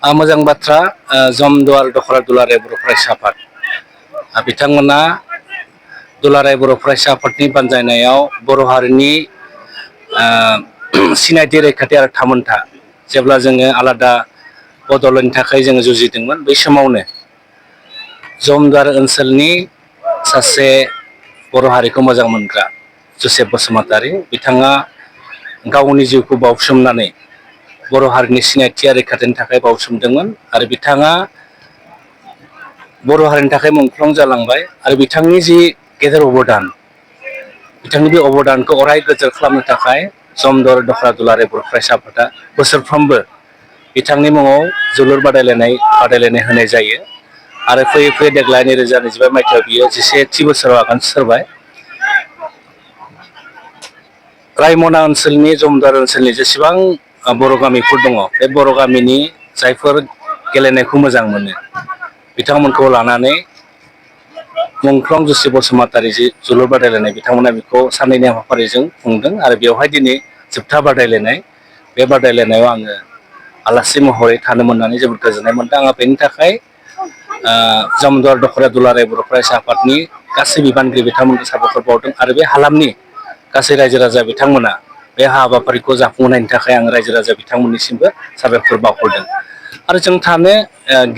मोजां बाथ्रा जमदुवार दखरा दुलाराय बर' फरायसा आफाद बिथांमोना दुलाराय बर' फरायसा आफादनि बानजायनायाव बर' हारिनि सिनायथि रैखाथि आरो थामोनथा जेब्ला जोङो आलादा बदलनि थाखाय जोङो जुजिदोंमोन बै समावनो जमदुवार ओनसोलनि सासे बर' हारिखौ मोजां मोनग्रा जसेफ बसुमतारी बिथाङा गावनि जिउखौ बावसोमनानै बर' हारिनि सिनायथि आरो रैखाथिनि थाखाय बावसोमदोंमोन आरो बिथाङा बर' हारिनि थाखाय मुंख्लं जालांबाय आरो बिथांनि जि गेदेर अबदान बिथांनि बे अबदानखौ अराय गोजोर खालामनो थाखाय जमदुवार दखरा दुलाराय बर' फरायसा आफादा बोसोरफ्रोमबो बिथांनि मुङाव जोलुर बादायलायनाय होनाय जायो आरो फैयै फैयै देग्लाय 2025 मायथाइयाव बियो 11थि बोसोराव आगान सुरबाय। रायमना ओनसोलनि जमदुवार ओनसोलनि जेसेबां बर' गामिफोर दङ बे बर' गामिनि जायफोर गेलेनायखौ मोजां मोनो बिथांमोनखौ लानानै मुंख्लं जसेफ बसुमतारी जि जोलुर बादायलायनाय बिथांमोना बेखौ साननैनि हाबाफारिजों खुंदों आरो बेवहाय दिनै जोबथा बादायलायनाय बे बादायलायनायाव आङो आलासि महरै थानो मोननानै जोबोद गोजोननाय मोनदों। आङो बेनि थाखाय जमदुवार दखरा दुलाराय बर' फरायसा आफादनि गासै बिबानगिरि बिथांमोनखौ साबायखर बावदों आरो बे हालामनि गासै रायजो राजा बिथांमोना बे हाबाफारिखौ जाफुंहोनायनि थाखाय आं रायजो राजा बिथांमोननिसिमबो साबायखर बावहरदों आरो जों थानो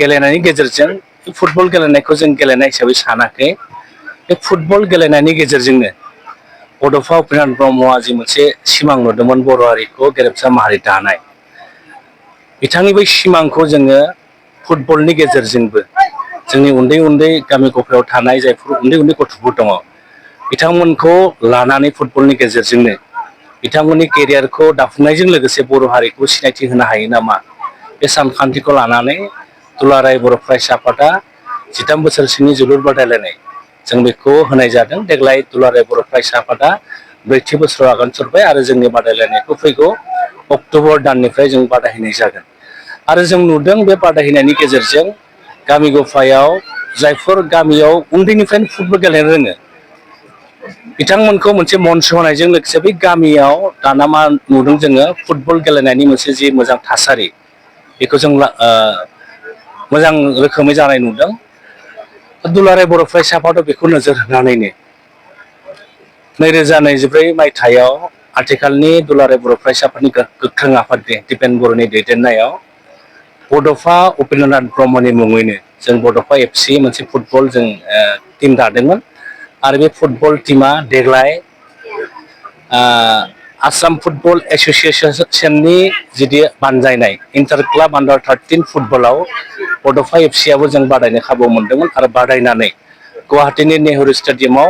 गेलेनायनि गेजेरजों फुटबल गेलेनायखौ जों गेलेनाय हिसाबै सानाखै बे फुटबल गेलेनायनि गेजेरजोंनो बड'फा उपेन्द्रनाथ ब्रह्मआ जि मोनसे सिमां नुदोंमोन बर' हारिखौ गेरेमसा महरै दानाय बिथांनि बै सिमांखौ जोङो फुटबलनि गेजेरजोंबो जोंनि उन्दै उन्दै गामि गफायाव थानाय जायफोर उन्दै उन्दै गथ'फोर दङ बिथांमोनखौ लानानै फुटबलनि गेजेरजोंनो बिथांमोननि केरियारखौ दाफुंनायजों लोगोसे बर' हारिखौ सिनायथि होनो हायो नामा बे सानखान्थिखौ लानानै दुलाराय बर' फरायसा आफादा 13 बोसोरसिमनि जोलुर बादायलायनाय जों बेखौ होनाय जादों। देग्लाय दुलाराय बर' फरायसा आफादा 4थि बोसोराव आगान सुरबाय आरो जोंनि बादायलायनायखौ फैगौ अक्ट'बर दाननिफ्राय जों बादायहैनाय जागोन आरो जों नुदों बे बादायहैनायनि गेजेरजों गामि गफायाव जायफोर गामियाव उन्दैनिफ्रायनो फुटबल गेलेनो रोङो बिथांमोनखौ मोनसे मन्च होनायजों लोगोसे बै गामियाव दाना मा नुदों जोङो फुटबल गेलेनायनि मोनसे जि मोजां थासारि बेखौ जों मोजां रोखोमै जानाय नुदों। दुलाराय बर' फरायसा आफादा बेखौ नोजोर होनानैनो 2024 मायथाइयाव आथिखालनि दुलाराय बर' फरायसा आफादनि गोख्रों आफादगिरि दिपेन बर'नि दैदेननायाव बड'फा उपेन्द्रनाथ ब्रह्मनि मुङैनो जों बड'फा FC मोनसे फुटबल जों टिम दादोंमोन आरो बे फुटबल टिमा देग्लाय आसाम फुटबल एस'सियेसननि जिदि बानजायनाय इन्टार क्लाब आन्डार 13 फुटबलाव बड'फा FC आबो जों बादायनो खाबु मोनदोंमोन आरो बादायनानै गुवाहाटीनि नेहरू स्टेडियामाव